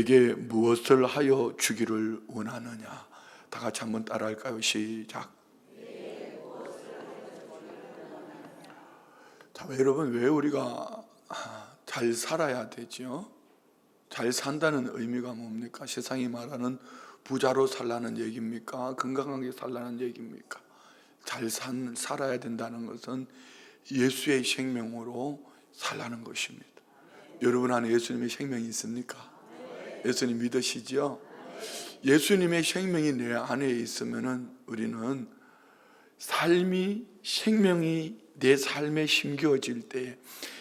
내게 무엇을 하여 주기를 원하느냐? 다 같이 한번 따라할까요? 시작. 자, 여러분, 왜 우리가 잘 살아야 되죠? 잘 산다는 의미가 뭡니까? 세상이 말하는 부자로 살라는 얘기입니까? 건강하게 살라는 얘기입니까? 살아야 된다는 것은 예수의 생명으로 살라는 것입니다. 여러분 안에 예수님의 생명이 있습니까? 예수님 믿으시죠? 예수님의 생명이 내 안에 있으면은 우리는 생명이 내 삶에 심겨질 때에,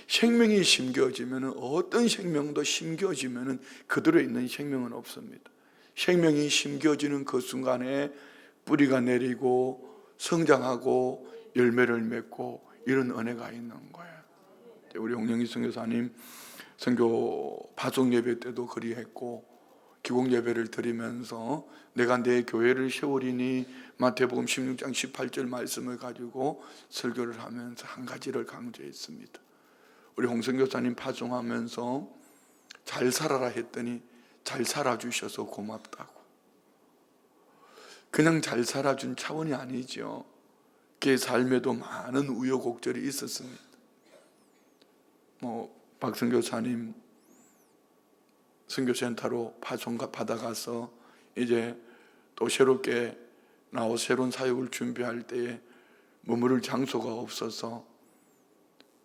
생명이 심겨지면은 어떤 생명도 심겨지면은 그대로 있는 생명은 없습니다. 생명이 심겨지는 그 순간에 뿌리가 내리고 성장하고 열매를 맺고 이런 은혜가 있는 거예요. 우리 홍영희 선교사님 선교 파송 예배 때도 그리했고, 기공 예배를 드리면서 내가 내 교회를 세우리니 마태복음 16장 18절 말씀을 가지고 설교를 하면서 한 가지를 강조했습니다. 우리 홍선교사님 파송하면서 잘 살아라 했더니 잘 살아주셔서 고맙다고. 그냥 잘 살아준 차원이 아니죠. 그의 삶에도 많은 우여곡절이 있었습니다. 박선교사님 선교센터로 파송 받아가서 이제 또 새롭게 나와 새로운 사역을 준비할 때에 머무를 장소가 없어서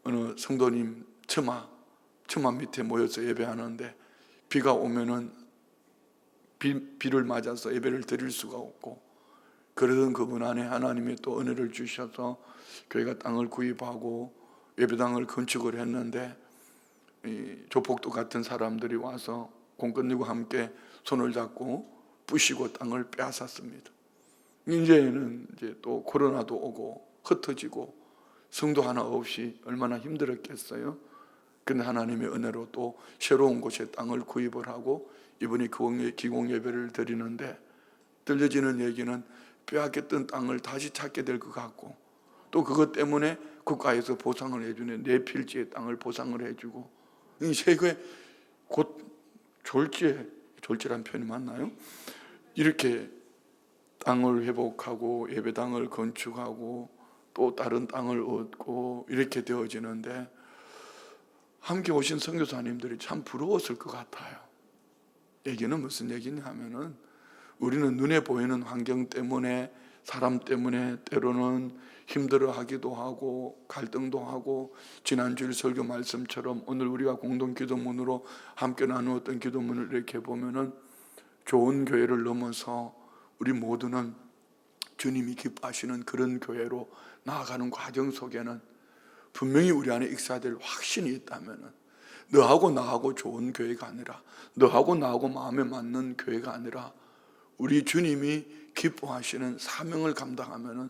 어느 성도님 처마 밑에 모여서 예배하는데 비가 오면은 비를 맞아서 예배를 드릴 수가 없고, 그러던 그분 안에 하나님이 또 은혜를 주셔서 교회가 땅을 구입하고 예배당을 건축을 했는데, 이 조폭도 같은 사람들이 와서 공권력과 함께 손을 잡고 부시고 땅을 빼앗았습니다. 이제는 또 코로나도 오고 흩어지고 성도 하나 없이 얼마나 힘들었겠어요. 근데 하나님의 은혜로 또 새로운 곳에 땅을 구입을 하고 이분이 기공 예배를 드리는데, 들려지는 얘기는 빼앗겼던 땅을 다시 찾게 될 것 같고, 또 그것 때문에 국가에서 보상을 해주네. 네 필지의 땅을 보상을 해주고, 이 세계 곧 졸지란 표현이 맞나요? 이렇게 땅을 회복하고 예배당을 건축하고 또 다른 땅을 얻고 이렇게 되어지는데, 함께 오신 선교사님들이 참 부러웠을 것 같아요. 얘기는 무슨 얘기냐면은, 우리는 눈에 보이는 환경 때문에, 사람 때문에 때로는 힘들어하기도 하고 갈등도 하고, 지난주일 설교 말씀처럼 오늘 우리가 공동 기도문으로 함께 나누었던 기도문을 이렇게 보면은, 좋은 교회를 넘어서 우리 모두는 주님이 기뻐하시는 그런 교회로 나아가는 과정 속에는 분명히 우리 안에 있어야 될 확신이 있다면은, 너하고 나하고 좋은 교회가 아니라, 너하고 나하고 마음에 맞는 교회가 아니라 우리 주님이 기뻐하시는 사명을 감당하면은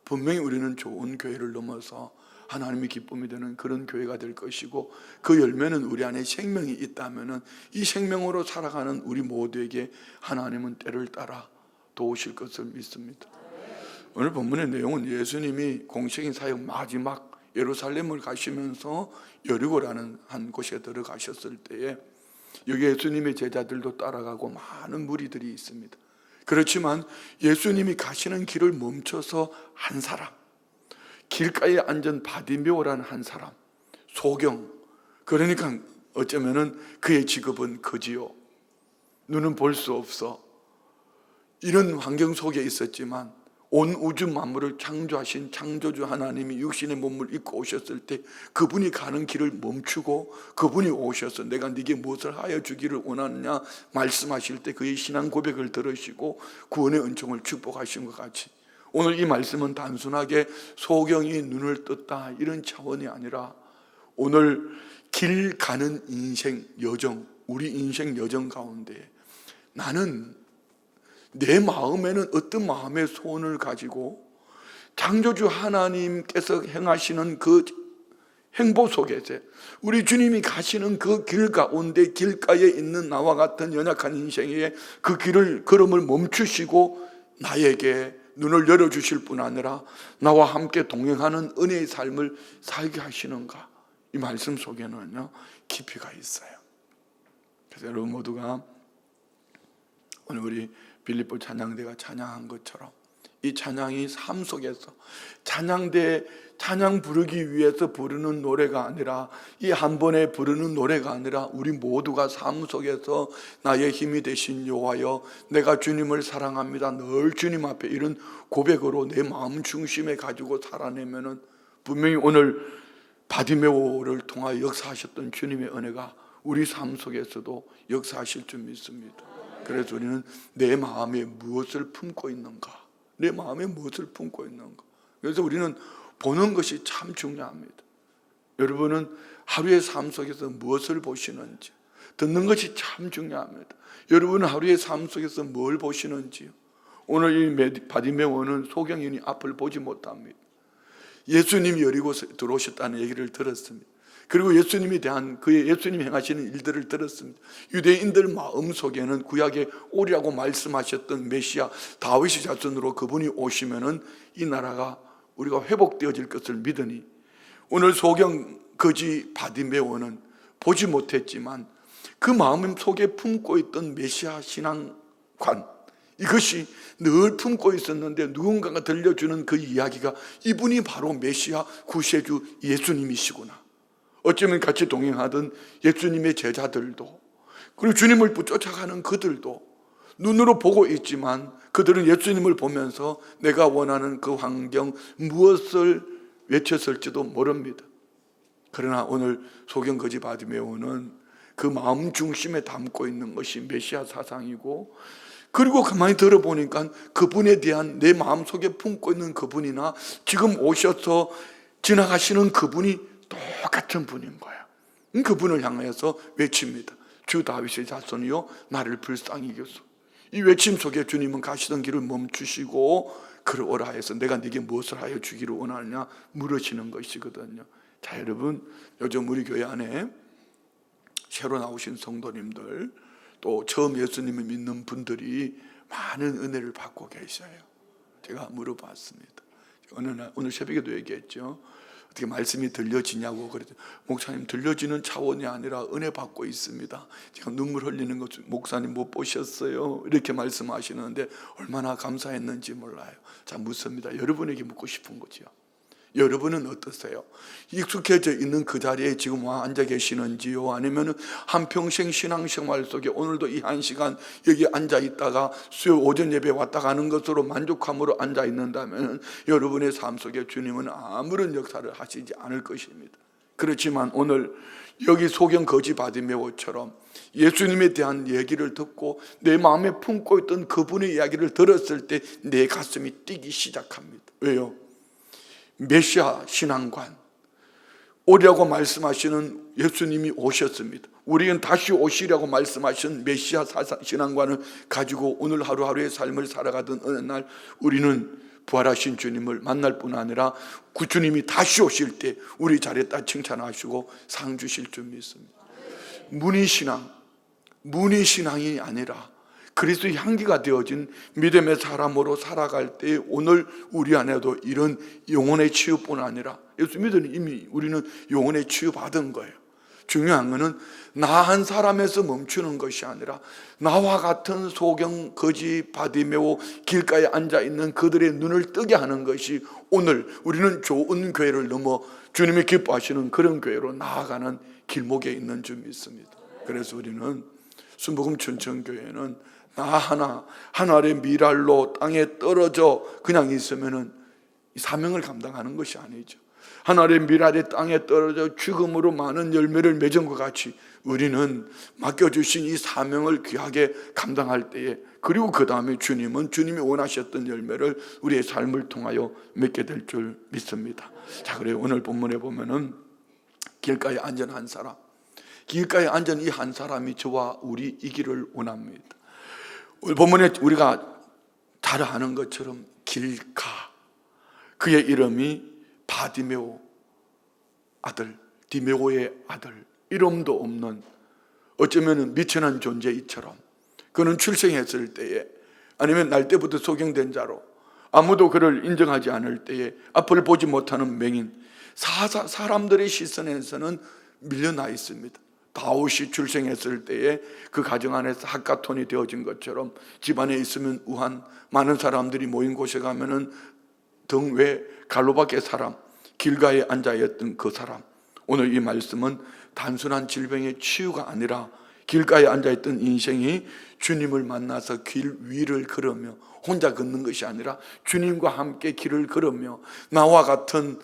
분명히 우리는 좋은 교회를 넘어서 하나님이 기쁨이 되는 그런 교회가 될 것이고, 그 열매는 우리 안에 생명이 있다면은 이 생명으로 살아가는 우리 모두에게 하나님은 때를 따라 도우실 것을 믿습니다. 오늘 본문의 내용은 예수님이 공식인 사역 마지막 예루살렘을 가시면서 여리고라는 한 곳에 들어가셨을 때에 여기 예수님의 제자들도 따라가고 많은 무리들이 있습니다. 그렇지만 예수님이 가시는 길을 멈춰서 한 사람, 길가에 앉은 바디메오라는 한 사람, 소경, 그러니까 어쩌면은 그의 직업은 거지요. 눈은 볼 수 없어. 이런 환경 속에 있었지만 온 우주 만물을 창조하신 창조주 하나님이 육신의 몸을 입고 오셨을 때 그분이 가는 길을 멈추고 그분이 오셔서 내가 네게 무엇을 하여 주기를 원하느냐 말씀하실 때 그의 신앙 고백을 들으시고 구원의 은총을 축복하신 것 같이, 오늘 이 말씀은 단순하게 소경이 눈을 떴다 이런 차원이 아니라, 오늘 길 가는 인생 여정, 우리 인생 여정 가운데 나는 내 마음에는 어떤 마음의 소원을 가지고 창조주 하나님께서 행하시는 그 행보 속에서 우리 주님이 가시는 그 길 가운데 길가에 있는 나와 같은 연약한 인생에 그 길을 걸음을 멈추시고 나에게 눈을 열어주실 뿐 아니라 나와 함께 동행하는 은혜의 삶을 살게 하시는가, 이 말씀 속에는요 깊이가 있어요. 그래서 여러분 모두가 오늘 우리 빌립보 찬양대가 찬양한 것처럼 이 찬양이 삶 속에서 찬양 부르기 위해서 부르는 노래가 아니라, 이 한 번에 부르는 노래가 아니라 우리 모두가 삶 속에서 나의 힘이 되신 여호와여, 내가 주님을 사랑합니다, 늘 주님 앞에 이런 고백으로 내 마음 중심에 가지고 살아내면은 분명히 오늘 바디메오를 통하여 역사하셨던 주님의 은혜가 우리 삶 속에서도 역사하실 줄 믿습니다. 그래서 우리는 내 마음에 무엇을 품고 있는가, 내 마음에 무엇을 품고 있는가. 그래서 우리는 보는 것이 참 중요합니다. 여러분은 하루의 삶 속에서 무엇을 보시는지, 듣는 것이 참 중요합니다. 여러분은 하루의 삶 속에서 뭘 보시는지요. 오늘 이 바디메오는 소경인이 앞을 보지 못합니다. 예수님이 여리고 들어오셨다는 얘기를 들었습니다. 그리고 예수님에 대한 예수님이 행하시는 일들을 들었습니다. 유대인들 마음속에는 구약에 오리라고 말씀하셨던 메시아 다윗의 자손으로 그분이 오시면은 이 나라가 우리가 회복되어질 것을 믿으니, 오늘 소경 거지 바디메오는 보지 못했지만 그 마음 속에 품고 있던 메시아 신앙관, 이것이 늘 품고 있었는데 누군가가 들려주는 그 이야기가 이분이 바로 메시아 구세주 예수님이시구나. 어쩌면 같이 동행하던 예수님의 제자들도, 그리고 주님을 쫓아가는 그들도 눈으로 보고 있지만 그들은 예수님을 보면서 내가 원하는 그 환경 무엇을 외쳤을지도 모릅니다. 그러나 오늘 소경거지 바디메오는 그 마음 중심에 담고 있는 것이 메시아 사상이고, 그리고 가만히 들어보니까 그분에 대한 내 마음속에 품고 있는 그분이나 지금 오셔서 지나가시는 그분이 똑같은 분인 거야. 그분을 향해서 외칩니다. 주 다윗의 자손이요 나를 불쌍히 여기소서. 이 외침 속에 주님은 가시던 길을 멈추시고 그러오라 해서 내가 네게 무엇을 하여 주기를 원하느냐 물으시는 것이거든요. 자, 여러분, 요즘 우리 교회 안에 새로 나오신 성도님들, 또 처음 예수님을 믿는 분들이 많은 은혜를 받고 계셔요. 제가 물어봤습니다. 어느 날, 오늘 새벽에도 얘기했죠. 어떻게 말씀이 들려지냐고. 그랬더니 목사님, 들려지는 차원이 아니라 은혜 받고 있습니다. 제가 눈물 흘리는 것 목사님 못 보셨어요? 이렇게 말씀하시는데 얼마나 감사했는지 몰라요. 자, 묻습니다. 여러분에게 묻고 싶은 거죠. 여러분은 어떠세요? 익숙해져 있는 그 자리에 지금 와 앉아 계시는지요? 아니면 한평생 신앙생활 속에 오늘도 이 한 시간 여기 앉아 있다가 수요 오전 예배 왔다 가는 것으로 만족함으로 앉아 있는다면 여러분의 삶 속에 주님은 아무런 역사를 하시지 않을 것입니다. 그렇지만 오늘 여기 소경 거지 바디메오처럼 예수님에 대한 얘기를 듣고 내 마음에 품고 있던 그분의 이야기를 들었을 때 내 가슴이 뛰기 시작합니다. 왜요? 메시아 신앙관, 오리라고 말씀하시는 예수님이 오셨습니다. 우리는 다시 오시라고 말씀하신 메시아 신앙관을 가지고 오늘 하루하루의 삶을 살아가던 어느 날 우리는 부활하신 주님을 만날 뿐 아니라 그 주님이 다시 오실 때 우리 자리에다 칭찬하시고 상 주실 줄 믿습니다. 문의신앙이 아니라 그리스도의 향기가 되어진 믿음의 사람으로 살아갈 때 오늘 우리 안에도 이런 영혼의 치유뿐 아니라, 예수 믿으니 이미 우리는 영혼의 치유 받은 거예요. 중요한 것은 나 한 사람에서 멈추는 것이 아니라 나와 같은 소경 거지 바디메오 길가에 앉아있는 그들의 눈을 뜨게 하는 것이 오늘 우리는 좋은 교회를 넘어 주님이 기뻐하시는 그런 교회로 나아가는 길목에 있는 줄 믿습니다. 그래서 우리는 순복음 춘천교회는 나 한 알의 밀알로 땅에 떨어져 그냥 있으면은 사명을 감당하는 것이 아니죠. 한 알의 밀알이 땅에 떨어져 죽음으로 많은 열매를 맺은 것 같이 우리는 맡겨주신 이 사명을 귀하게 감당할 때에, 그리고 그 다음에 주님이 원하셨던 열매를 우리의 삶을 통하여 맺게 될 줄 믿습니다. 자, 그래요. 오늘 본문에 보면은 길가에 앉은 한 사람, 길가에 앉은 이 한 사람이 저와 우리 이기를 원합니다. 오늘 본문에 우리가 잘 아는 것처럼 길가, 그의 이름이 바디메오 아들, 디메오의 아들, 이름도 없는 어쩌면 미천한 존재이처럼 그는 출생했을 때에, 아니면 날 때부터 소경된 자로 아무도 그를 인정하지 않을 때에 앞을 보지 못하는 맹인, 사람들의 시선에서는 밀려나 있습니다. 다윗이 출생했을 때에 그 가정 안에서 핫가톤이 되어진 것처럼 집안에 있으면 우한, 많은 사람들이 모인 곳에 가면은 등 외 갈로밖에 사람, 길가에 앉아있던 그 사람. 오늘 이 말씀은 단순한 질병의 치유가 아니라 길가에 앉아있던 인생이 주님을 만나서 길 위를 걸으며 혼자 걷는 것이 아니라 주님과 함께 길을 걸으며 나와 같은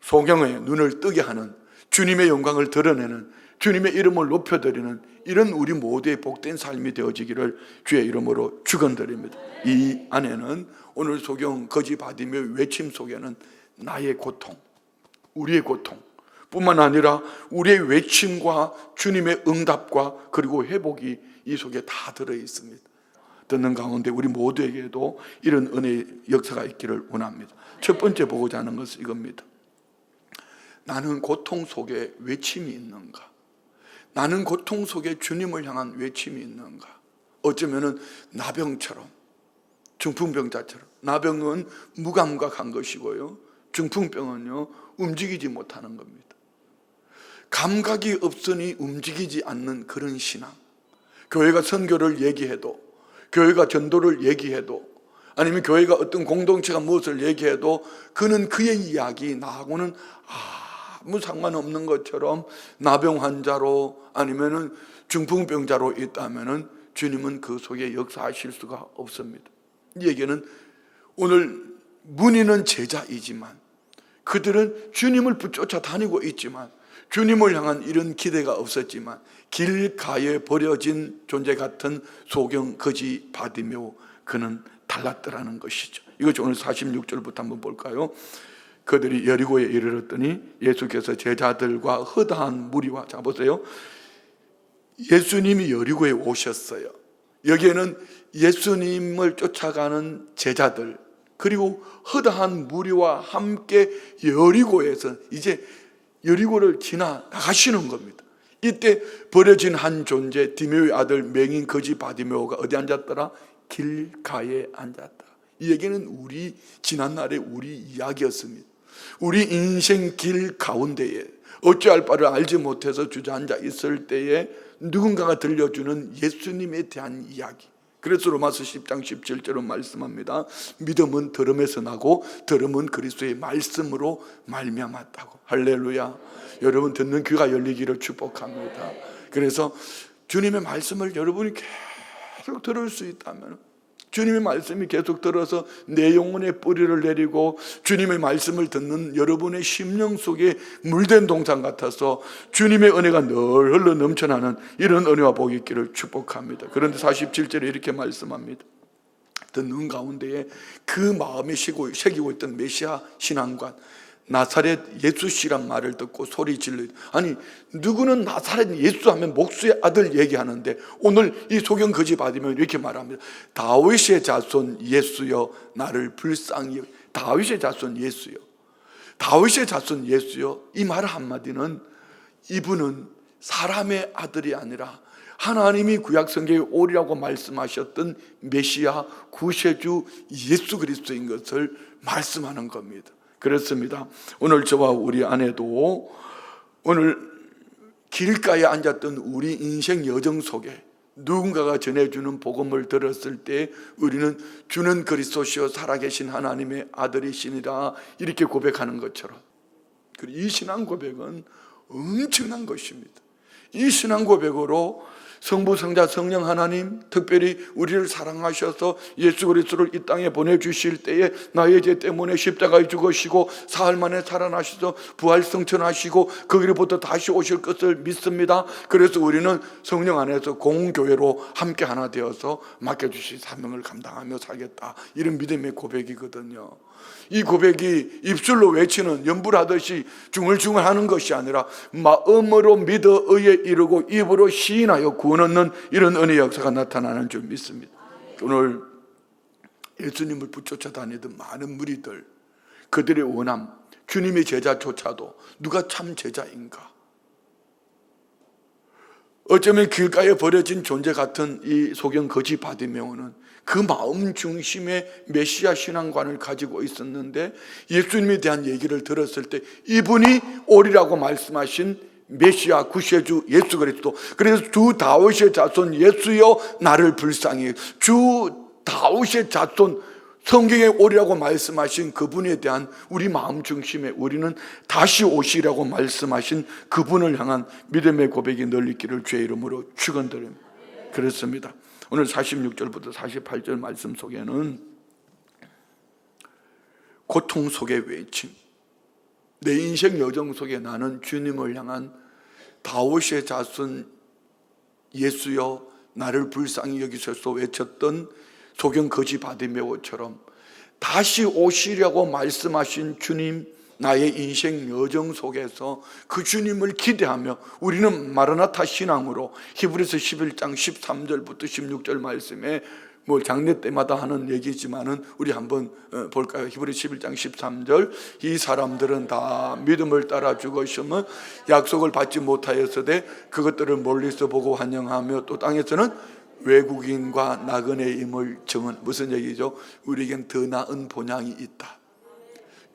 소경의 눈을 뜨게 하는, 주님의 영광을 드러내는, 주님의 이름을 높여드리는 이런 우리 모두의 복된 삶이 되어지기를 주의 이름으로 축원드립니다. 이 안에는 오늘 소경 거지 바디메오의 외침 속에는 나의 고통, 우리의 고통 뿐만 아니라 우리의 외침과 주님의 응답과 그리고 회복이 이 속에 다 들어있습니다. 듣는 가운데 우리 모두에게도 이런 은혜의 역사가 있기를 원합니다. 첫 번째 보고자 하는 것은 이겁니다. 나는 고통 속에 외침이 있는가? 나는 고통 속에 주님을 향한 외침이 있는가? 어쩌면은 나병처럼, 중풍병자처럼. 나병은 무감각한 것이고요, 중풍병은요 움직이지 못하는 겁니다. 감각이 없으니 움직이지 않는 그런 신앙. 교회가 선교를 얘기해도, 교회가 전도를 얘기해도, 아니면 교회가 어떤 공동체가 무엇을 얘기해도 그는 그의 이야기, 나하고는 아무 상관없는 것처럼 나병 환자로 아니면은 중풍병자로 있다면은 주님은 그 속에 역사하실 수가 없습니다. 이 얘기는 오늘 문의는 제자이지만 그들은 주님을 붙쫓아 다니고 있지만 주님을 향한 이런 기대가 없었지만 길가에 버려진 존재 같은 소경 거지 바디메오, 그는 달랐더라는 것이죠. 이것 오늘 46절부터 한번 볼까요? 그들이 여리고에 이르렀더니 예수께서 제자들과 허다한 무리와, 자 보세요, 예수님이 여리고에 오셨어요. 여기에는 예수님을 쫓아가는 제자들 그리고 허다한 무리와 함께 여리고에서 이제 여리고를 지나 나가시는 겁니다. 이때 버려진 한 존재, 디메오의 아들 맹인 거지 바디메오가 어디 앉았더라? 길가에 앉았다. 이 얘기는 우리 지난날의 우리 이야기였습니다. 우리 인생 길 가운데에 어찌할 바를 알지 못해서 주저앉아 있을 때에 누군가가 들려주는 예수님에 대한 이야기. 그래서 로마서 10장 17절은 말씀합니다. 믿음은 들음에서 나고 들음은 그리스도의 말씀으로 말미암았다고. 할렐루야. 여러분 듣는 귀가 열리기를 축복합니다. 그래서 주님의 말씀을 여러분이 계속 들을 수 있다면, 주님의 말씀이 계속 들어서 내 영혼의 뿌리를 내리고 주님의 말씀을 듣는 여러분의 심령 속에 물된 동산 같아서 주님의 은혜가 늘 흘러 넘쳐나는 이런 은혜와 복이 있기를 축복합니다. 그런데 47절에 이렇게 말씀합니다. 듣는 가운데에 그 마음에 새기고 있던 메시아 신앙관, 나사렛 예수씨란 말을 듣고 소리 질러, 아니 누구는 나사렛 예수 하면 목수의 아들 얘기하는데 오늘 이 소경 거지 받으면 이렇게 말합니다. 다윗의 자손 예수여 나를 불쌍히. 다윗의 자손 예수여, 다윗의 자손 예수여. 이 말 한마디는 이분은 사람의 아들이 아니라 하나님이 구약성경에 오리라고 말씀하셨던 메시아 구세주 예수 그리스도인 것을 말씀하는 겁니다. 그렇습니다. 오늘 저와 우리 아내도 오늘 길가에 앉았던 우리 인생 여정 속에 누군가가 전해주는 복음을 들었을 때 우리는 주는 그리스도시요 살아계신 하나님의 아들이시니라 이렇게 고백하는 것처럼, 이 신앙 고백은 엄청난 것입니다. 이 신앙 고백으로 성부, 성자, 성령 하나님 특별히 우리를 사랑하셔서 예수 그리스도를 이 땅에 보내주실 때에 나의 죄 때문에 십자가에 죽으시고 사흘 만에 살아나셔서 부활승천하시고 거기로부터 다시 오실 것을 믿습니다. 그래서 우리는 성령 안에서 공교회로 함께 하나 되어서 맡겨주신 사명을 감당하며 살겠다, 이런 믿음의 고백이거든요. 이 고백이 입술로 외치는 연불하듯이 중얼중얼 하는 것이 아니라 마음으로 믿어 의에 이르고 입으로 시인하여 구원 얻는 이런 은혜의 역사가 나타나는 줄 믿습니다. 오늘 예수님을 붙쫓아 다니던 많은 무리들, 그들의 원함, 주님의 제자조차도 누가 참 제자인가? 어쩌면 길가에 버려진 존재 같은 이 소경 거지 바디메오는 그 마음 중심의 메시아 신앙관을 가지고 있었는데 예수님에 대한 얘기를 들었을 때 이분이 오리라고 말씀하신 메시아 구세주 예수 그리스도. 그래서 주 다윗의 자손 예수여 나를 불쌍히 해. 주 다윗의 자손, 성경에 오리라고 말씀하신 그분에 대한 우리 마음 중심에 우리는 다시 오시라고 말씀하신 그분을 향한 믿음의 고백이 널리 있기를 주의 이름으로 축원드립니다. 그렇습니다. 오늘 46절부터 48절 말씀 속에는 고통 속의 외침, 내 인생 여정 속에 나는 주님을 향한 다윗의 자손 예수여 나를 불쌍히 여기소서 외쳤던 소경 거지 바디메오처럼 다시 오시려고 말씀하신 주님, 나의 인생 여정 속에서 그 주님을 기대하며 우리는 마라나타 신앙으로 히브리서 11장 13절부터 16절 말씀에 장례 때마다 하는 얘기지만은 우리 한번 볼까요? 히브리서 11장 13절, 이 사람들은 다 믿음을 따라 죽으시며 약속을 받지 못하였으되 그것들을 멀리서 보고 환영하며 또 땅에서는 외국인과 나그네임을 증언. 무슨 얘기죠? 우리에겐 더 나은 본향이 있다.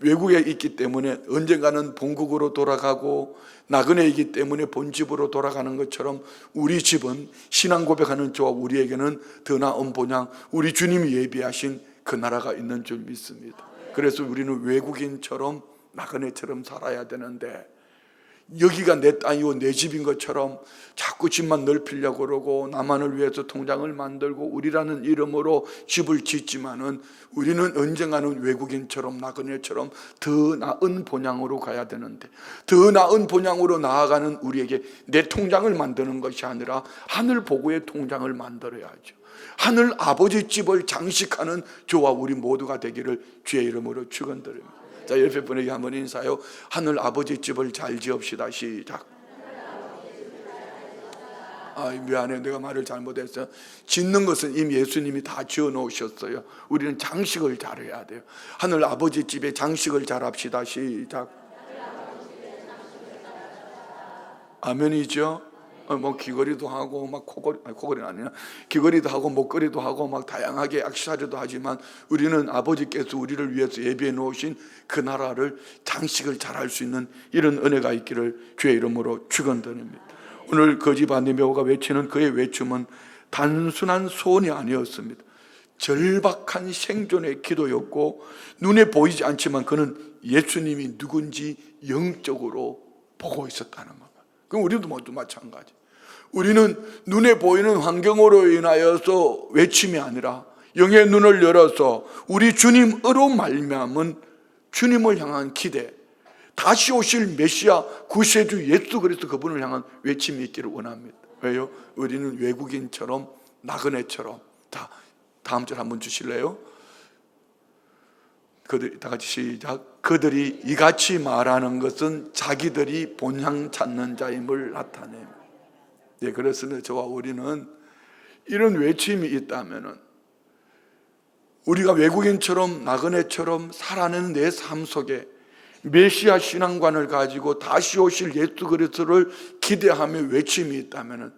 외국에 있기 때문에 언젠가는 본국으로 돌아가고 나그네이기 때문에 본집으로 돌아가는 것처럼 우리 집은 신앙 고백하는 저와 우리에게는 더 나은 본향, 우리 주님이 예비하신 그 나라가 있는 줄 믿습니다. 그래서 우리는 외국인처럼 나그네처럼 살아야 되는데 여기가 내 땅이고 내 집인 것처럼 자꾸 집만 넓히려고 그러고 나만을 위해서 통장을 만들고 우리라는 이름으로 집을 짓지만은 우리는 언젠가는 외국인처럼 나그네처럼 더 나은 본향으로 가야 되는데, 더 나은 본향으로 나아가는 우리에게 내 통장을 만드는 것이 아니라 하늘 보고의 통장을 만들어야죠. 하늘 아버지 집을 장식하는 저와 우리 모두가 되기를 주의 이름으로 축원드립니다. 자, 옆에 분에게 한번 인사요. 하늘 아버지 집을 잘 지읍시다. 시작. 미안해, 내가 말을 잘못했어요. 짓는 것은 이미 예수님이 다 지어 놓으셨어요. 우리는 장식을 잘해야 돼요. 하늘 아버지 집에 장식을 잘합시다. 시작. 아멘이죠? 귀걸이도 하고 코걸이는 아니야. 귀걸이도 하고 목걸이도 하고 다양하게 액세서리도 하지만 우리는 아버지께서 우리를 위해서 예비해 놓으신 그 나라를 장식을 잘할 수 있는 이런 은혜가 있기를 주의 이름으로 축원드립니다. 오늘 거지 바디메오가 외치는 그의 외침은 단순한 소원이 아니었습니다. 절박한 생존의 기도였고 눈에 보이지 않지만 그는 예수님이 누군지 영적으로 보고 있었다는 겁니다. 그럼 우리도 모두 마찬가지. 우리는 눈에 보이는 환경으로 인하여서 외침이 아니라 영의 눈을 열어서 우리 주님으로 말미암은 주님을 향한 기대, 다시 오실 메시아 구세주 예수 그리스도 그분을 향한 외침이 있기를 원합니다. 왜요? 우리는 외국인처럼 나그네처럼. 자, 다음 절 한번 주실래요? 그들이 다 같이 시작. 그들이 이같이 말하는 것은 자기들이 본향 찾는 자임을 나타냅니다. 네, 그렇습니다. 저와 우리는 이런 외침이 있다면은 우리가 외국인처럼 나그네처럼 살아내는 내 삶 속에 메시아 신앙관을 가지고 다시 오실 예수 그리스도를 기대하며 외침이 있다면은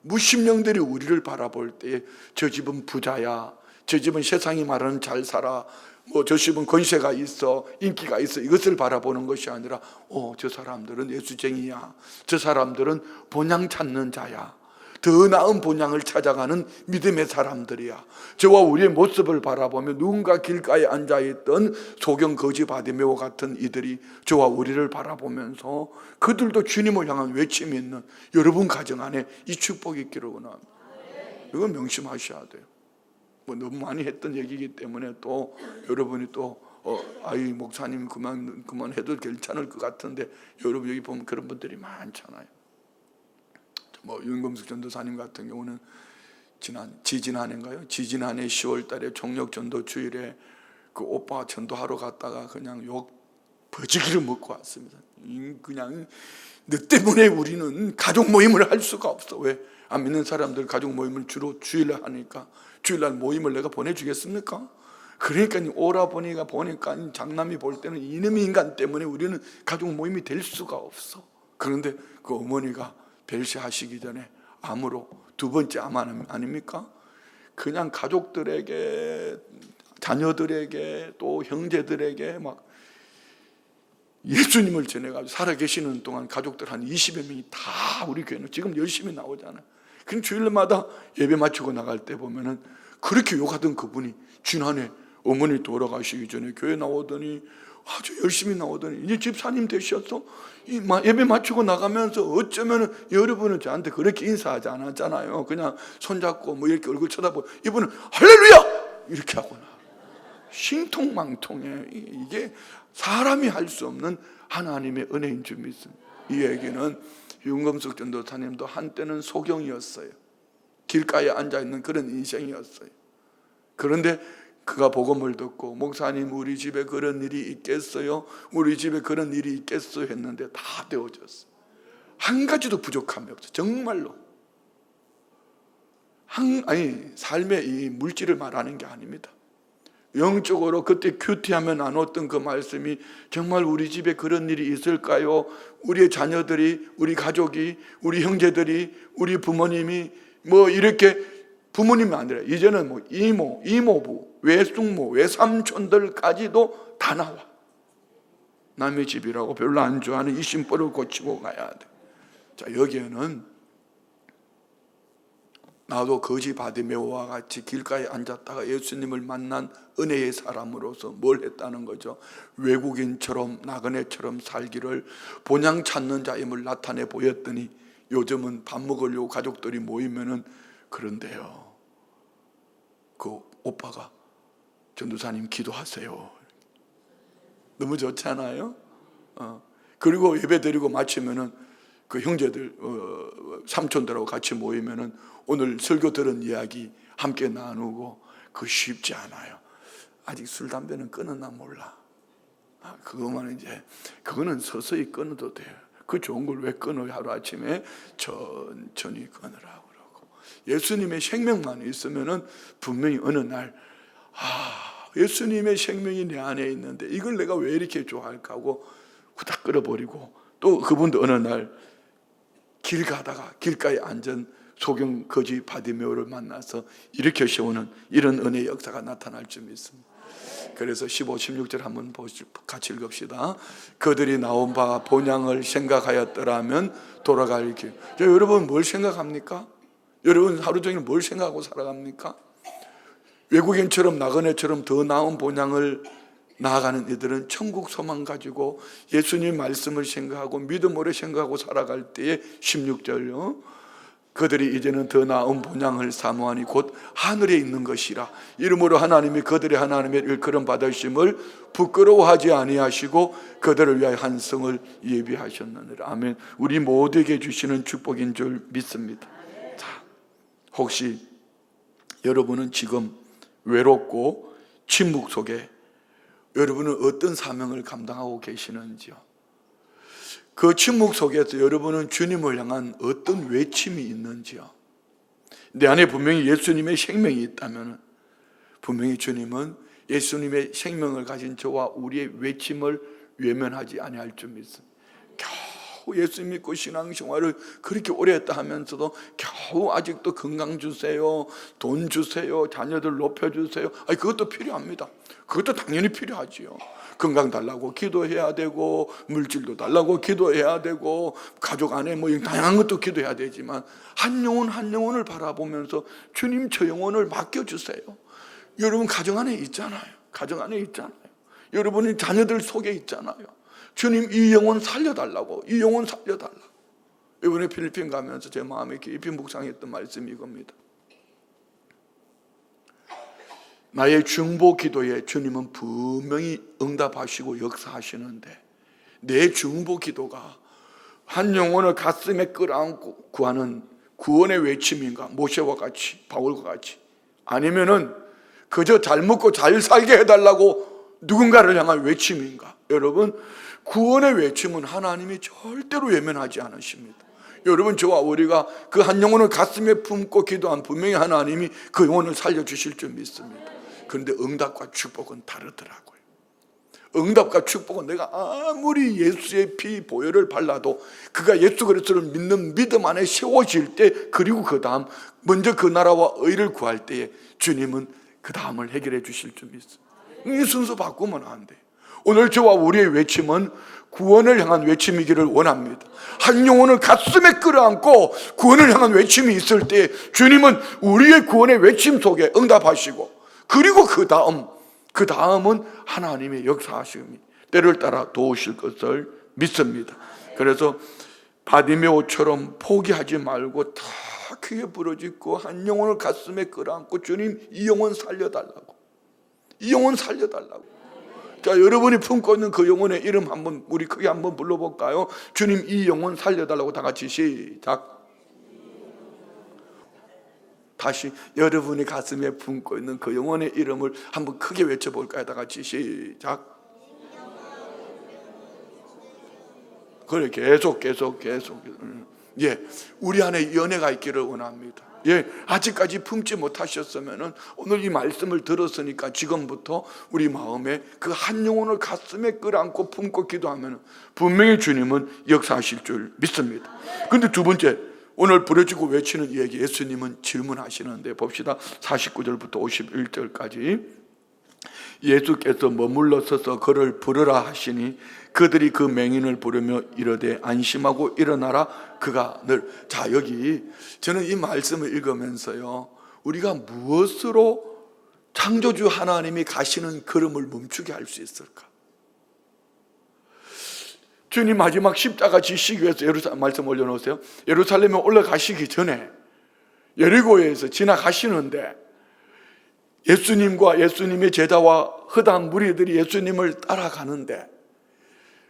무심령들이 우리를 바라볼 때 저 집은 부자야, 저 집은 세상이 말하는 잘 살아, 저 집은 권세가 있어, 인기가 있어, 이것을 바라보는 것이 아니라 저 사람들은 예수쟁이야, 저 사람들은 본향 찾는 자야, 더 나은 본향을 찾아가는 믿음의 사람들이야. 저와 우리의 모습을 바라보며 누군가 길가에 앉아있던 소경 거지 바디메오 같은 이들이 저와 우리를 바라보면서 그들도 주님을 향한 외침이 있는 여러분 가정 안에 이 축복이 있기를 원합니다. 이건 명심하셔야 돼요. 너무 많이 했던 얘기이기 때문에 또 여러분이 또 목사님 그만해도 괜찮을 것 같은데, 여러분 여기 보면 그런 분들이 많잖아요. 윤금숙 전도사님 같은 경우는 지지난해인가요? 지지난해 10월 달에 종력 전도 주일에 그 오빠 전도하러 갔다가 그냥 욕 버지기를 먹고 왔습니다. 그냥 너 때문에 우리는 가족 모임을 할 수가 없어. 왜? 안 믿는 사람들 가족 모임을 주로 주일날 하니까 주일날 모임을 내가 보내주겠습니까? 그러니까 오라 보니까 장남이 볼 때는 이놈의 인간 때문에 우리는 가족 모임이 될 수가 없어. 그런데 그 어머니가 별세하시기 전에 암으로 두 번째 암 아닙니까? 그냥 가족들에게, 자녀들에게, 또 형제들에게 예수님을 전해가지고 살아계시는 동안 가족들 한 20여 명이 다 우리 교회는 지금 열심히 나오잖아요. 그럼 주일마다 예배 마치고 나갈 때 보면은 그렇게 욕하던 그분이 지난해 어머니 돌아가시기 전에 교회 나오더니 아주 열심히 나오더니 이제 집사님 되셔서 예배 마치고 나가면서 어쩌면은 여러분은 저한테 그렇게 인사하지 않았잖아요. 그냥 손잡고 뭐 이렇게 얼굴 쳐다보고 이분은 할렐루야! 이렇게 하고 나. 신통망통해. 이게 사람이 할 수 없는 하나님의 은혜인 줄 믿습니다. 이 얘기는 윤검숙 전도사님도 한때는 소경이었어요. 길가에 앉아있는 그런 인생이었어요. 그런데 그가 복음을 듣고 목사님 우리 집에 그런 일이 있겠어요? 우리 집에 그런 일이 있겠어요? 했는데 다 되어졌어요. 한 가지도 부족함이 없어요. 정말로. 삶의 이 물질을 말하는 게 아닙니다. 영적으로 그때 큐티하면 나눴던 그 말씀이 정말 우리 집에 그런 일이 있을까요? 우리의 자녀들이, 우리 가족이, 우리 형제들이, 우리 부모님이 뭐 이렇게 부모님이 아니라 이제는 뭐 이모, 이모부, 외숙모, 외삼촌들까지도 다 나와. 남의 집이라고 별로 안 좋아하는 이 심보를 고치고 가야 돼. 자, 여기에는 나도 거지 바디메오와 같이 길가에 앉았다가 예수님을 만난 은혜의 사람으로서 뭘 했다는 거죠? 외국인처럼 나그네처럼 살기를 본향 찾는 자임을 나타내 보였더니 요즘은 밥 먹으려고 가족들이 모이면은 그런데요, 그 오빠가 전도사님 기도하세요. 너무 좋지 않아요? 그리고 예배 드리고 마치면은 그 형제들, 삼촌들하고 같이 모이면은 오늘 설교 들은 이야기 함께 나누고, 그거 쉽지 않아요. 아직 술, 담배는 끊었나 몰라. 그거는 서서히 끊어도 돼요. 그 좋은 걸 왜 끊어요? 하루아침에 천천히 끊으라고 그러고. 예수님의 생명만 있으면은 분명히 어느 날, 예수님의 생명이 내 안에 있는데 이걸 내가 왜 이렇게 좋아할까 하고 후딱 끊어버리고, 또 그분도 어느 날 길 가다가 길가에 앉은 소경 거지 바디메오를 만나서 일으켜 세우는 이런 은혜의 역사가 나타날 줄 믿습니다. 그래서 15, 16절 한번 같이 읽읍시다. 그들이 나온 바 본향을 생각하였더라면 돌아갈 길. 여러분 뭘 생각합니까? 여러분 하루 종일 뭘 생각하고 살아갑니까? 외국인처럼 나그네처럼 더 나은 본향을 나아가는 이들은 천국 소망 가지고 예수님 말씀을 생각하고 믿음으로 생각하고 살아갈 때에 16절요. 그들이 이제는 더 나은 본향을 사모하니 곧 하늘에 있는 것이라. 이러므로 하나님이 그들의 하나님의 일컬음 받으심을 부끄러워하지 아니하시고 그들을 위하여 한 성을 예비하셨느니라. 아멘. 우리 모두에게 주시는 축복인 줄 믿습니다. 자, 혹시 여러분은 지금 외롭고 침묵 속에 여러분은 어떤 사명을 감당하고 계시는지요? 그 침묵 속에서 여러분은 주님을 향한 어떤 외침이 있는지요? 내 안에 분명히 예수님의 생명이 있다면 분명히 주님은 예수님의 생명을 가진 저와 우리의 외침을 외면하지 아니할 줄 믿습니다. 겨우 예수 믿고 신앙생활을 그렇게 오래 했다 하면서도 겨우 아직도 건강 주세요, 돈 주세요, 자녀들 높여주세요. 그것도 필요합니다. 그것도 당연히 필요하지요. 건강 달라고 기도해야 되고, 물질도 달라고 기도해야 되고, 가족 안에 뭐 다양한 것도 기도해야 되지만 한 영혼 한 영혼을 바라보면서 주님 저 영혼을 맡겨주세요. 여러분 가정 안에 있잖아요. 가정 안에 있잖아요. 여러분이 자녀들 속에 있잖아요. 주님 이 영혼 살려달라고, 이 영혼 살려달라고. 이번에 필리핀 가면서 제 마음에 깊이 묵상했던 말씀이 이겁니다. 나의 중보 기도에 주님은 분명히 응답하시고 역사하시는데, 내 중보 기도가 한 영혼을 가슴에 끌어안고 구하는 구원의 외침인가? 모세와 같이, 바울과 같이. 아니면은 그저 잘 먹고 잘 살게 해달라고 누군가를 향한 외침인가? 여러분, 구원의 외침은 하나님이 절대로 외면하지 않으십니다. 여러분, 저와 우리가 그 한 영혼을 가슴에 품고 기도한 분명히 하나님이 그 영혼을 살려주실 줄 믿습니다. 그런데 응답과 축복은 다르더라고요. 응답과 축복은 내가 아무리 예수의 피 보혈을 발라도 그가 예수 그리스도를 믿는 믿음 안에 세워질 때, 그리고 그 다음 먼저 그 나라와 의를 구할 때에 주님은 그 다음을 해결해 주실 줄 믿습니다. 이 순서 바꾸면 안 돼. 오늘 저와 우리의 외침은 구원을 향한 외침이기를 원합니다. 한 영혼을 가슴에 끌어안고 구원을 향한 외침이 있을 때 주님은 우리의 구원의 외침 속에 응답하시고, 그리고 그 다음은 하나님의 역사하심이 때를 따라 도우실 것을 믿습니다. 그래서 바디메오처럼 포기하지 말고 다 크게 부르짖고 한 영혼을 가슴에 끌어안고, 주님 이 영혼 살려달라고, 이 영혼 살려달라고. 자, 여러분이 품고 있는 그 영혼의 이름 한번 우리 크게 한번 불러볼까요? 주님 이 영혼 살려달라고. 다 같이 시작. 다시 여러분이 가슴에 품고 있는 그 영혼의 이름을 한번 크게 외쳐볼까요? 다 같이 시작. 그래, 계속. 예, 우리 안에 연애가 있기를 원합니다. 예, 아직까지 품지 못하셨으면은 오늘 이 말씀을 들었으니까 지금부터 우리 마음에 그 한 영혼을 가슴에 끌어안고 품고 기도하면 분명히 주님은 역사하실 줄 믿습니다. 근데 두 번째, 오늘 부르짖고 외치는 얘기, 예수님은 질문하시는데 봅시다. 49절부터 51절까지. 예수께서 머물러 서서 그를 부르라 하시니 그들이 그 맹인을 부르며 이르되 안심하고 일어나라. 그가 늘. 자, 여기 저는 이 말씀을 읽으면서요, 우리가 무엇으로 창조주 하나님이 가시는 걸음을 멈추게 할 수 있을까? 주님 마지막 십자가 지시기 위해서 예루살렘, 말씀 올려놓으세요. 예루살렘에 올라가시기 전에 여리고에서 지나가시는데 예수님과 예수님의 제자와 허다한 무리들이 예수님을 따라가는데,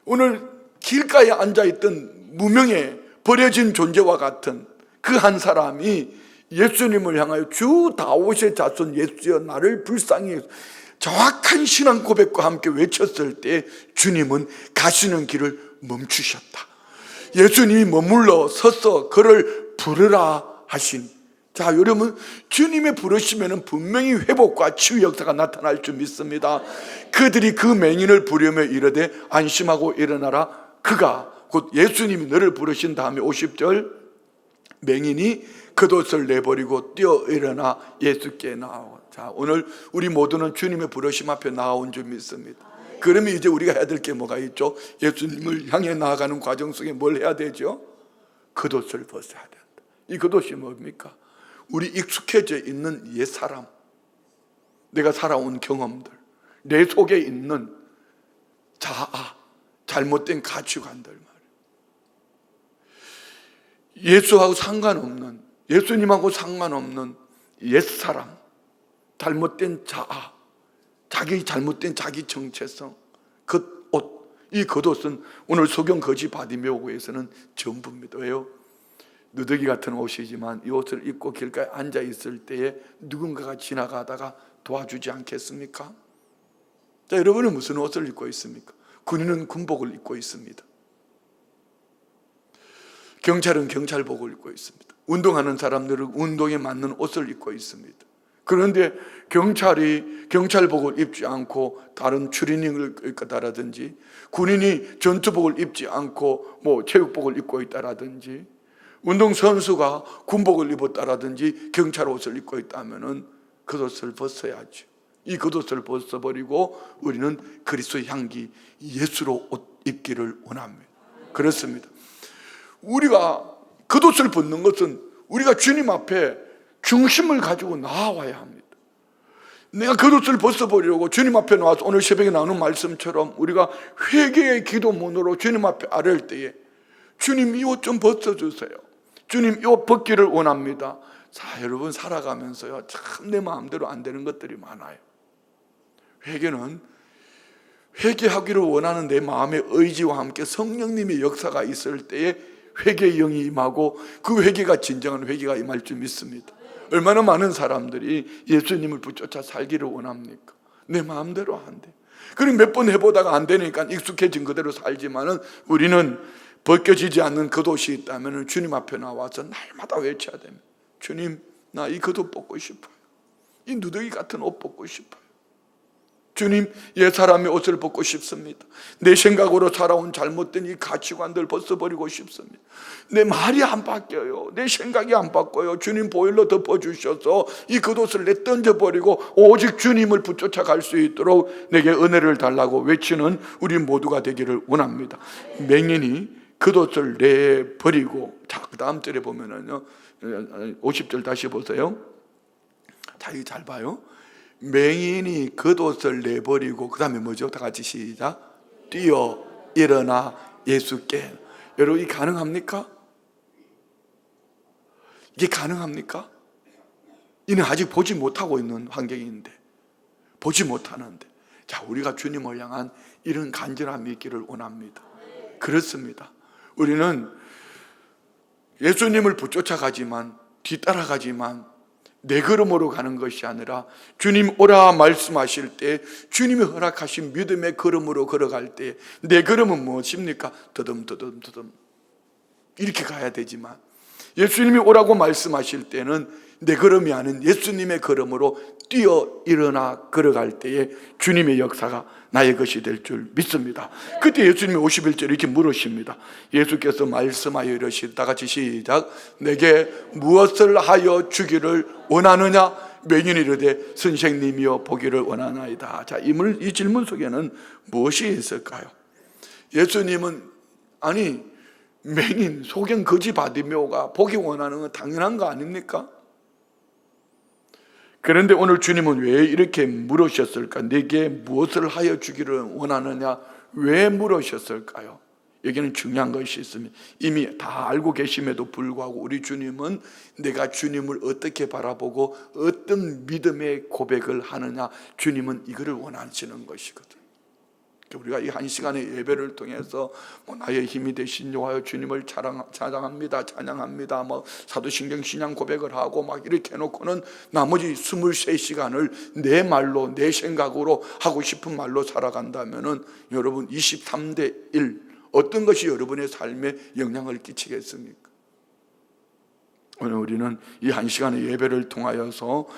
오늘 길가에 앉아있던 무명의 버려진 존재와 같은 그 한 사람이 예수님을 향하여 주 다윗의 자손 예수여 나를 불쌍히 해서 정확한 신앙 고백과 함께 외쳤을 때 주님은 가시는 길을 멈추셨다. 예수님이 머물러 서서 그를 부르라 하신. 자, 여러분, 주님의 부르시면 분명히 회복과 치유 역사가 나타날 줄 믿습니다. 그들이 그 맹인을 부르며 이르되 안심하고 일어나라. 그가, 곧 예수님이 너를 부르신 다음에 50절, 맹인이 겉옷을 내버리고 뛰어 일어나 예수께 나와. 자, 오늘 우리 모두는 주님의 부르심 앞에 나온 줄 믿습니다. 그러면 이제 우리가 해야 될 게 뭐가 있죠? 예수님을 향해 나아가는 과정 속에 뭘 해야 되죠? 겉옷을 벗어야 된다. 이 겉옷이 뭡니까? 우리 익숙해져 있는 옛사람, 내가 살아온 경험들, 내 속에 있는 자아, 잘못된 가치관들 말이에요. 예수하고 상관없는, 예수님하고 상관없는 옛사람, 잘못된 자아, 자기 잘못된 자기 정체성, 겉옷. 이 겉옷은 오늘 소경 거지 바디메오에서는 전부입니다. 왜요? 누더기 같은 옷이지만 이 옷을 입고 길가에 앉아 있을 때에 누군가가 지나가다가 도와주지 않겠습니까? 자, 여러분은 무슨 옷을 입고 있습니까? 군인은 군복을 입고 있습니다. 경찰은 경찰복을 입고 있습니다. 운동하는 사람들은 운동에 맞는 옷을 입고 있습니다. 그런데 경찰이 경찰복을 입지 않고 다른 추리닝을 입다라든지, 군인이 전투복을 입지 않고 체육복을 입고 있다라든지, 운동선수가 군복을 입었다라든지 경찰 옷을 입고 있다면은 겉옷을 벗어야죠. 이 겉옷을 벗어버리고 우리는 그리스도의 향기 예수로 옷 입기를 원합니다. 그렇습니다. 우리가 겉옷을 벗는 것은 우리가 주님 앞에 중심을 가지고 나와야 합니다. 내가 겉옷을 벗어버리려고 주님 앞에 나와서 오늘 새벽에 나오는 말씀처럼 우리가 회개의 기도문으로 주님 앞에 아뢰을 때에 주님 이 옷 좀 벗어주세요. 주님 이 옷 벗기를 원합니다. 자, 여러분 살아가면서요, 참 내 마음대로 안 되는 것들이 많아요. 회개는 회개하기를 원하는 내 마음의 의지와 함께 성령님의 역사가 있을 때에 회개의 영이 임하고 그 회개가 진정한 회개가 임할 줄 믿습니다. 얼마나 많은 사람들이 예수님을 붙잡아 살기를 원합니까? 내 마음대로 안 돼. 그리고 몇 번 해보다가 안 되니까 익숙해진 그대로 살지만은 우리는 벗겨지지 않는 겉옷이 있다면 주님 앞에 나와서 날마다 외쳐야 됩니다. 주님, 나 이 겉옷 벗고 싶어요. 이 누더기 같은 옷 벗고 싶어요. 주님, 옛 사람의 옷을 벗고 싶습니다. 내 생각으로 살아온 잘못된 이 가치관들 벗어버리고 싶습니다. 내 말이 안 바뀌어요. 내 생각이 안 바꿔요. 주님 보혈로 덮어주셔서 이 겉옷을 내 던져버리고 오직 주님을 붙쫓아갈 수 있도록 내게 은혜를 달라고 외치는 우리 모두가 되기를 원합니다. 맹인이 겉옷을 내버리고, 자, 그 다음 절에 보면은요, 50절 다시 보세요. 자, 이거 잘 봐요. 맹인이 겉옷을 내버리고, 그 다음에 뭐죠? 다 같이 시작. 뛰어 일어나 예수께. 여러분, 이게 가능합니까? 이게 가능합니까? 이는 아직 보지 못하고 있는 환경인데, 보지 못하는데, 자, 우리가 주님을 향한 이런 간절함이 있기를 원합니다. 그렇습니다. 우리는 예수님을 붙쫓아가지만, 뒤따라가지만 내 걸음으로 가는 것이 아니라 주님 오라 말씀하실 때 주님이 허락하신 믿음의 걸음으로 걸어갈 때 내 걸음은 무엇입니까? 더듬더듬 이렇게 가야 되지만, 예수님이 오라고 말씀하실 때는 내 걸음이 아닌 예수님의 걸음으로 뛰어 일어나 걸어갈 때에 주님의 역사가 나의 것이 될 줄 믿습니다. 그때 예수님이 51절에 이렇게 물으십니다. 예수께서 말씀하여 이르시되, 다 같이 시작. 내게 무엇을 하여 주기를 원하느냐? 맹인이 이르되 선생님이여 보기를 원하나이다. 자, 이 질문 속에는 무엇이 있을까요? 예수님은, 아니, 맹인, 소경 거지 바디메오가 보기 원하는 건 당연한 거 아닙니까? 그런데 오늘 주님은 왜 이렇게 물으셨을까? 내게 무엇을 하여 주기를 원하느냐? 왜 물으셨을까요? 여기는 중요한 것이 있습니다. 이미 다 알고 계심에도 불구하고 우리 주님은 내가 주님을 어떻게 바라보고 어떤 믿음의 고백을 하느냐, 주님은 이거를 원하시는 것이거든요. 우리가 이 한 시간의 예배를 통해서 나의 힘이 되신 여호와 주님을 찬양합니다, 찬양합니다, 사도신경 신앙 고백을 하고 이렇게 해놓고는 나머지 23시간을 내 말로, 내 생각으로 하고 싶은 말로 살아간다면은 여러분 23대 1 어떤 것이 여러분의 삶에 영향을 끼치겠습니까? 오늘 우리는 이 한 시간의 예배를 통하여서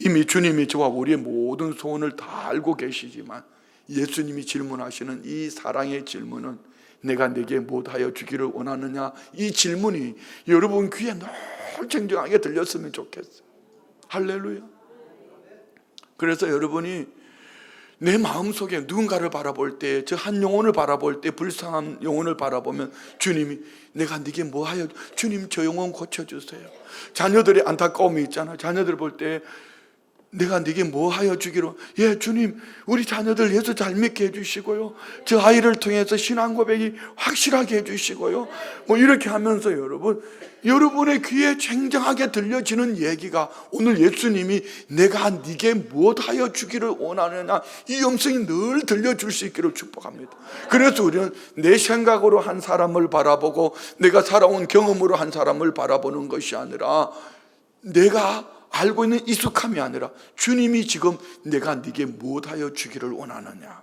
이미 주님이 저와 우리의 모든 소원을 다 알고 계시지만 예수님이 질문하시는 이 사랑의 질문은, 내가 내게 무엇하여 주기를 원하느냐, 이 질문이 여러분 귀에 늘 정정하게 들렸으면 좋겠어요. 할렐루야. 그래서 여러분이 내 마음속에 누군가를 바라볼 때, 저 한 영혼을 바라볼 때, 불쌍한 영혼을 바라보면 주님이 내가 네게 뭐하여, 주님 저 영혼 고쳐주세요. 자녀들의 안타까움이 있잖아. 자녀들 볼 때 내가 네게 뭐하여 주기로, 예 주님 우리 자녀들 예수 잘 믿게 해주시고요, 저 아이를 통해서 신앙 고백이 확실하게 해주시고요, 이렇게 하면서 여러분의 귀에 쟁쟁하게 들려지는 얘기가 오늘 예수님이 내가 네게 무엇하여 주기를 원하느냐, 이 음성이 늘 들려줄 수 있기를 축복합니다. 그래서 우리는 내 생각으로 한 사람을 바라보고 내가 살아온 경험으로 한 사람을 바라보는 것이 아니라, 내가 알고 있는 익숙함이 아니라 주님이 지금 내가 네게 무엇하여 주기를 원하느냐.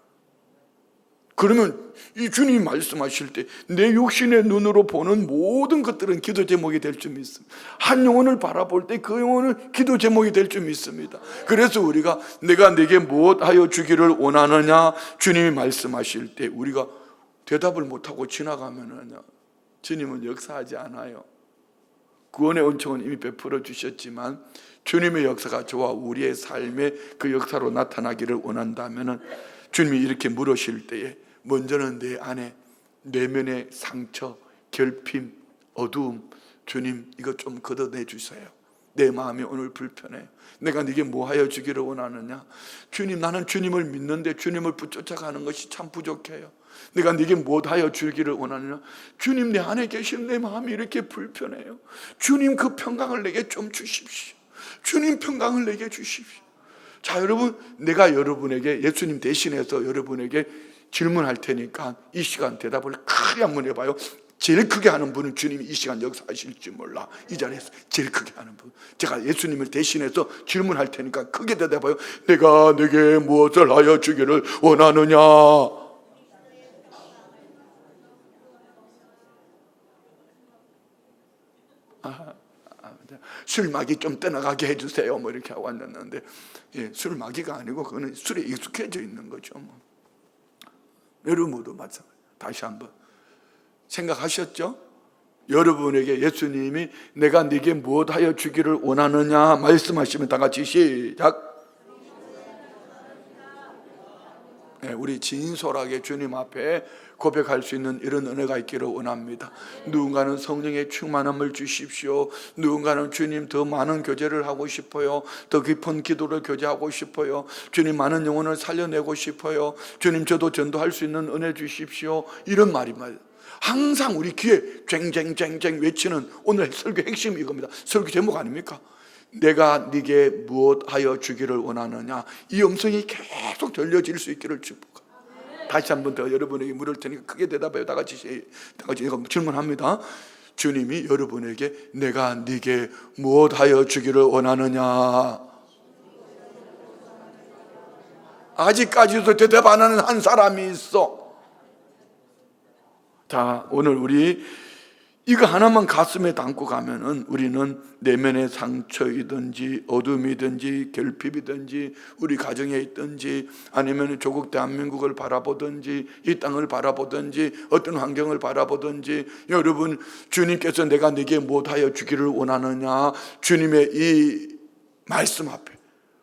그러면 이 주님이 말씀하실 때 내 육신의 눈으로 보는 모든 것들은 기도 제목이 될 줄 믿습니다. 한 영혼을 바라볼 때 그 영혼은 기도 제목이 될 줄 믿습니다. 그래서 우리가 내가 네게 무엇하여 주기를 원하느냐 주님이 말씀하실 때 우리가 대답을 못하고 지나가면은요, 주님은 역사하지 않아요. 구원의 은총은 이미 베풀어 주셨지만 주님의 역사가 저와 우리의 삶에 그 역사로 나타나기를 원한다면 주님이 이렇게 물으실 때에 먼저는 내 안에 내면의 상처, 결핍, 어두움, 주님 이거 좀 걷어내 주세요. 내 마음이 오늘 불편해. 내가 네게 뭐하여 주기를 원하느냐. 주님, 나는 주님을 믿는데 주님을 붙쫓아가는 것이 참 부족해요. 내가 네게 무엇하여 주기를 원하느냐. 주님, 내 안에 계신 내 마음이 이렇게 불편해요. 주님, 그 평강을 내게 좀 주십시오. 주님, 평강을 내게 주십시오. 자, 여러분, 내가 여러분에게 예수님 대신해서 여러분에게 질문할 테니까 이 시간 대답을 크게 한번 해봐요. 제일 크게 하는 분은 주님이 이 시간 역사하실지 몰라. 이 자리에서 제일 크게 하는 분, 제가 예수님을 대신해서 질문할 테니까 크게 대답해요. 내가 네게 무엇을 하여 주기를 원하느냐. 술마귀 좀 떠나가게 해주세요 뭐 이렇게 하고 앉았는데, 예, 술마귀가 아니고 그거는 술에 익숙해져 있는 거죠. 뭐. 여러분 모두 마찬가지. 다시 한번 생각하셨죠? 여러분에게 예수님이 내가 네게 무엇하여 주기를 원하느냐 말씀하시면 다 같이 시작. 네, 우리 진솔하게 주님 앞에 고백할 수 있는 이런 은혜가 있기를 원합니다. 누군가는 성령의 충만함을 주십시오. 누군가는 주님 더 많은 교제를 하고 싶어요. 더 깊은 기도를 교제하고 싶어요. 주님 많은 영혼을 살려내고 싶어요. 주님 저도 전도할 수 있는 은혜 주십시오. 이런 말입니다. 항상 우리 귀에 쟁쟁쟁쟁 외치는 오늘 설교 핵심이 이겁니다. 설교 제목 아닙니까? 내가 네게 무엇하여 주기를 원하느냐. 이 음성이 계속 들려질 수 있기를 축복합니다. 다시 한 번 더 여러분에게 물을 테니까 크게 대답해요. 다 같이 질문합니다. 주님이 여러분에게 내가 네게 무엇하여 주기를 원하느냐. 아직까지도 대답 안 하는 한 사람이 있어. 자, 오늘 우리 이거 하나만 가슴에 담고 가면은 우리는 내면의 상처이든지 어둠이든지 결핍이든지 우리 가정에 있든지 아니면 조국 대한민국을 바라보든지 이 땅을 바라보든지 어떤 환경을 바라보든지, 여러분 주님께서 내가 네게 무엇하여 주기를 원하느냐, 주님의 이 말씀 앞에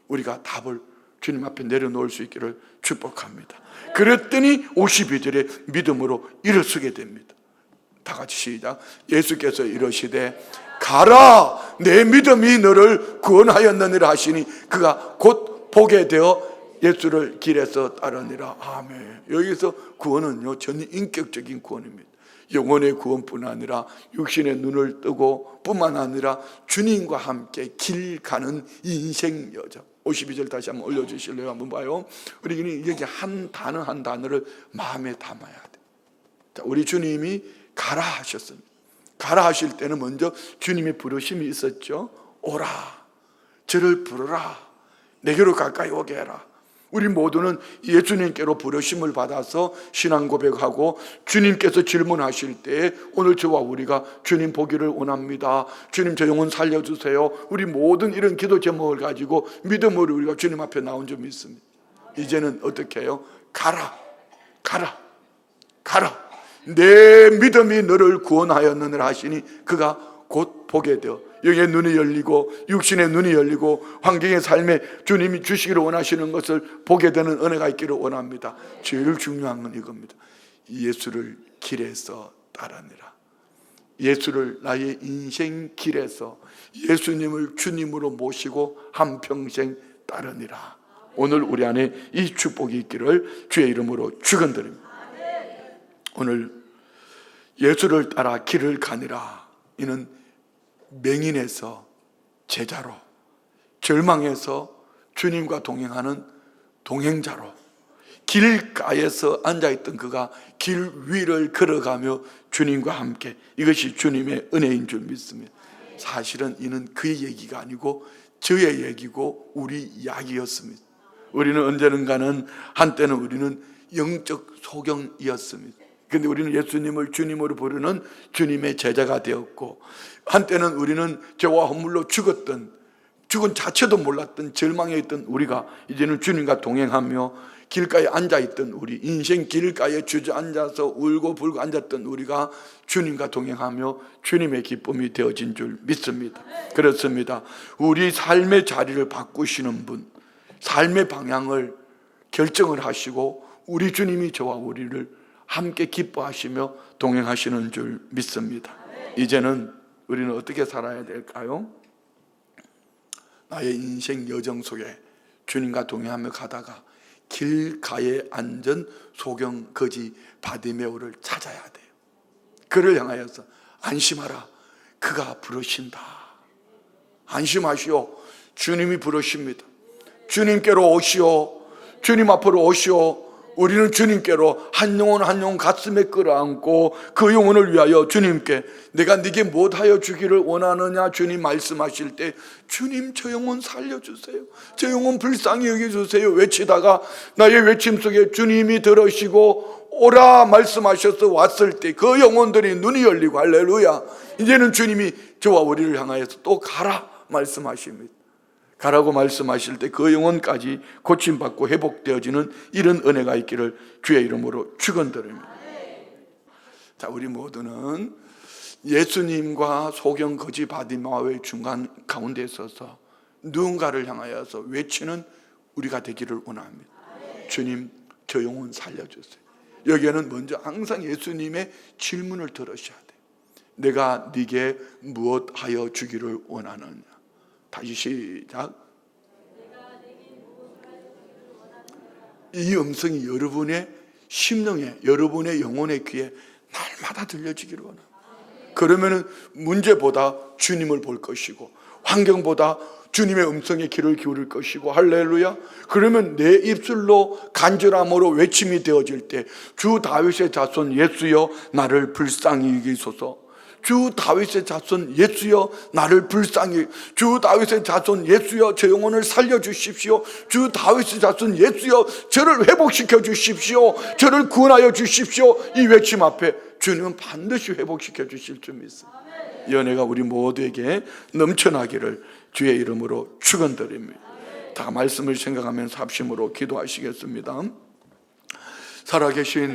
우리가 답을 주님 앞에 내려놓을 수 있기를 축복합니다. 그랬더니 52절에 믿음으로 일어서게 됩니다. 다 같이 시작. 예수께서 이러시되 가라 내 믿음이 너를 구원하였느니라 하시니 그가 곧 보게 되어 예수를 길에서 따르니라. 아멘. 여기서 구원은요 전 인격적인 구원입니다. 영혼의 구원뿐 아니라 육신의 눈을 뜨고 뿐만 아니라 주님과 함께 길 가는 인생 여정. 52절 다시 한번 올려주실래요? 한번 봐요. 우리 여기 한 단어 한 단어를 마음에 담아야 돼. 자, 우리 주님이 가라 하셨습니다. 가라 하실 때는 먼저 주님의 부르심이 있었죠. 오라, 저를 부르라, 내게로 가까이 오게 해라. 우리 모두는 예수님께로 부르심을 받아서 신앙 고백하고 주님께서 질문하실 때 오늘 저와 우리가 주님 보기를 원합니다, 주님 저 영혼 살려주세요, 우리 모든 이런 기도 제목을 가지고 믿음으로 우리가 주님 앞에 나온 줄 믿습니다. 이제는 어떻게 해요? 가라, 가라, 가라. 내 믿음이 너를 구원하였느니라 하시니 그가 곧 보게 되어 영의 눈이 열리고 육신의 눈이 열리고 환경의 삶에 주님이 주시기를 원하시는 것을 보게 되는 은혜가 있기를 원합니다. 제일 중요한 건 이겁니다. 예수를 길에서 따르니라. 예수를 나의 인생 길에서 예수님을 주님으로 모시고 한평생 따르니라. 오늘 우리 안에 이 축복이 있기를 주의 이름으로 축원드립니다. 오늘 예수를 따라 길을 가니라. 이는 맹인에서 제자로, 절망에서 주님과 동행하는 동행자로, 길가에서 앉아있던 그가 길 위를 걸어가며 주님과 함께, 이것이 주님의 은혜인 줄 믿습니다. 사실은 이는 그의 얘기가 아니고 저의 얘기고 우리 이야기였습니다. 우리는 언제는가는 한때는 우리는 영적 소경이었습니다. 그런데 우리는 예수님을 주님으로 부르는 주님의 제자가 되었고, 한때는 우리는 죄와 허물로 죽은 자체도 몰랐던 절망에 있던 우리가 이제는 주님과 동행하며 길가에 앉아있던 우리, 인생 길가에 주저앉아서 울고 불고 앉았던 우리가 주님과 동행하며 주님의 기쁨이 되어진 줄 믿습니다. 그렇습니다. 우리 삶의 자리를 바꾸시는 분, 삶의 방향을 결정을 하시고 우리 주님이 저와 우리를 함께 기뻐하시며 동행하시는 줄 믿습니다. 이제는 우리는 어떻게 살아야 될까요? 나의 인생 여정 속에 주님과 동행하며 가다가 길가에 앉은 소경 거지 바디메오를 찾아야 돼요. 그를 향하여서 안심하라, 그가 부르신다. 안심하시오, 주님이 부르십니다. 주님께로 오시오, 주님 앞으로 오시오. 우리는 주님께로 한 영혼 한 영혼 가슴에 끌어안고 그 영혼을 위하여 주님께 내가 네게 무엇하여 주기를 원하느냐 주님 말씀하실 때, 주님 저 영혼 살려주세요, 저 영혼 불쌍히 여겨주세요 외치다가 나의 외침 속에 주님이 들으시고 오라 말씀하셔서 왔을 때 그 영혼들이 눈이 열리고, 할렐루야, 이제는 주님이 저와 우리를 향하여서 또 가라 말씀하십니다. 가라고 말씀하실 때 그 영혼까지 고침받고 회복되어지는 이런 은혜가 있기를 주의 이름으로 축원드립니다. 자, 우리 모두는 예수님과 소경 거지 바디마의 중간 가운데 있어서 누군가를 향하여서 외치는 우리가 되기를 원합니다. 주님, 저 영혼 살려주세요. 여기에는 먼저 항상 예수님의 질문을 들으셔야 돼요. 내가 네게 무엇하여 주기를 원하느냐. 다시 시작. 이 음성이 여러분의 심령에, 여러분의 영혼의 귀에 날마다 들려지기를 원합니다. 그러면은 문제보다 주님을 볼 것이고 환경보다 주님의 음성에 귀를 기울일 것이고, 할렐루야. 그러면 내 입술로 간절함으로 외침이 되어질 때 주 다윗의 자손 예수여 나를 불쌍히 여기소서. 주 다윗의 자손 예수여 나를 불쌍히, 주 다윗의 자손 예수여 저 영혼을 살려주십시오. 주 다윗의 자손 예수여 저를 회복시켜 주십시오. 저를 구원하여 주십시오. 이 외침 앞에 주님은 반드시 회복시켜 주실 줄 믿습니다. 이 은혜가 우리 모두에게 넘쳐나기를 주의 이름으로 축원드립니다. 다 말씀을 생각하면서 합심으로 기도하시겠습니다. 살아계신